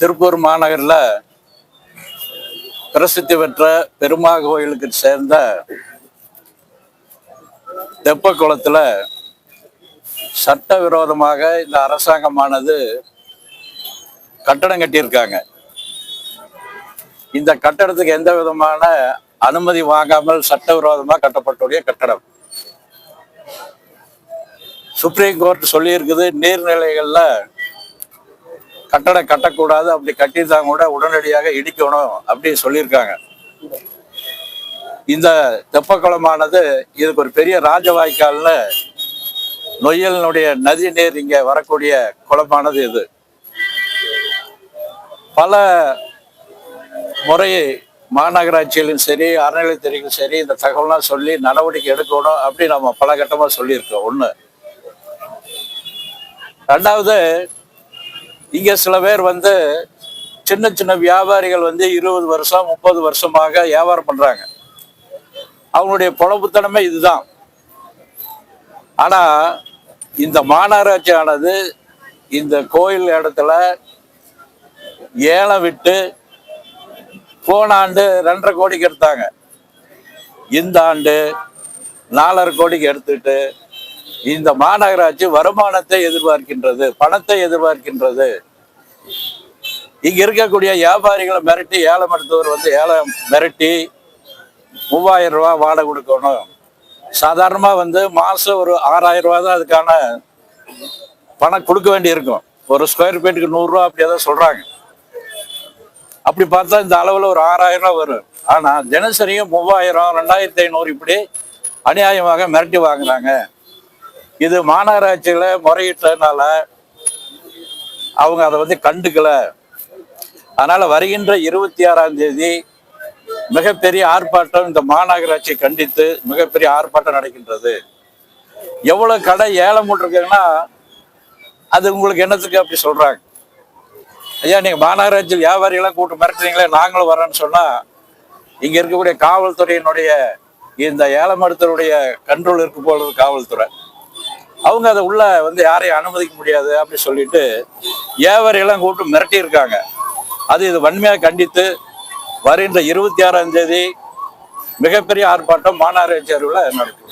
திருப்பூர் மாநகரில் பிரசித்தி பெற்ற பெருமாள் கோயிலுக்கு சேர்ந்த தெப்பக்குளத்தில் சட்டவிரோதமாக இந்த அரசாங்கமானது கட்டடம் கட்டியிருக்காங்க. இந்த கட்டடத்துக்கு எந்த விதமான அனுமதி வாங்காமல் சட்டவிரோதமாக கட்டப்பட்டுடைய கட்டடம். சுப்ரீம் கோர்ட் சொல்லியிருக்குது, நீர்நிலைகள்ல கட்டடம் கட்டக்கூடாது, அப்படி கட்டிதான் கூட உடனடியாக இடிக்கணும் அப்படின்னு சொல்லியிருக்காங்க. இந்த தெப்பக்குளமானது இதுக்கு ஒரு பெரிய ராஜவாய்க்கால்ல நொய்யலினுடைய நதி நீர் இங்க வரக்கூடிய குளமானது. இது பல முறை மாநகராட்சியிலும் சரி அறநிலையத்துறையிலும் சரி இந்த தகவலாம் சொல்லி நடவடிக்கை எடுக்கணும் அப்படி நம்ம பல கட்டமா சொல்லியிருக்கோம். ஒண்ணு. ரெண்டாவது, இங்க சில பேர் சின்ன சின்ன வியாபாரிகள் 20 வருஷம் 30 வருஷமாக வியாபாரம் பண்றாங்க. அவங்களுடைய பொழப்புத்தனமே இதுதான். ஆனா இந்த மாநகராட்சி ஆனது இந்த கோயில் இடத்துல ஏலம் விட்டு போன ஆண்டு 2.5 கோடிக்கு எடுத்தாங்க. இந்த ஆண்டு 4.5 கோடிக்கு எடுத்துட்டு இந்த மாநகராட்சி வருமானத்தை எதிர்பார்க்கின்றது, பணத்தை எதிர்பார்க்கின்றது. இங்க இருக்கக்கூடிய வியாபாரிகளை மிரட்டி ஏலம் எடுத்தவர் ஏலம் மிரட்டி 3000 ரூபாய் வாடகை கொடுக்கணும். சாதாரணமா மாசம் ஒரு 6000 ரூபாய் தான் அதுக்கான பணம் கொடுக்க வேண்டி இருக்கும். ஒரு ஸ்கொயர் ஃபீட்டுக்கு 100 ரூபா அப்படியேதான் சொல்றாங்க. அப்படி பார்த்தா இந்த அளவுல ஒரு 6000 ரூபாய் வரும். ஆனா தினசரியும் 3000 2500 இப்படி அநியாயமாக மிரட்டி வாங்குறாங்க. இது மாநகராட்சியில முறையிட்டதுனால அவங்க அதை கண்டுக்கல. அதனால வருகின்ற 26ஆம் தேதி மிகப்பெரிய ஆர்ப்பாட்டம் இந்த மாநகராட்சியை கண்டித்து மிகப்பெரிய ஆர்ப்பாட்டம் நடக்கின்றது. எவ்வளவு கடை ஏலம் போட்டிருக்காங்கன்னா அது உங்களுக்கு என்னத்துக்கு அப்படி சொல்றாங்க? ஐயா, நீங்க மாநகராட்சியில் வியாபாரிகளாம் கூட்டு மிரட்டுறீங்களே, நாங்களும் வரேன்னு சொன்னா இங்க இருக்கக்கூடிய காவல்துறையினுடைய இந்த ஏலம் எடுத்தருடைய கண்ட்ரோல் இருக்கு போல காவல்துறை, அவங்க அதை உள்ள யாரையும் அனுமதிக்க முடியாது அப்படி சொல்லிட்டு வியாபாரிகளாம் கூப்பிட்டு மிரட்டி இருக்காங்க. அது இது வன்மையாக கண்டித்து வருகின்ற 26ஆம் தேதி மிகப்பெரிய ஆர்ப்பாட்டம் மாநகராட்சி அருகில் நடக்கும்.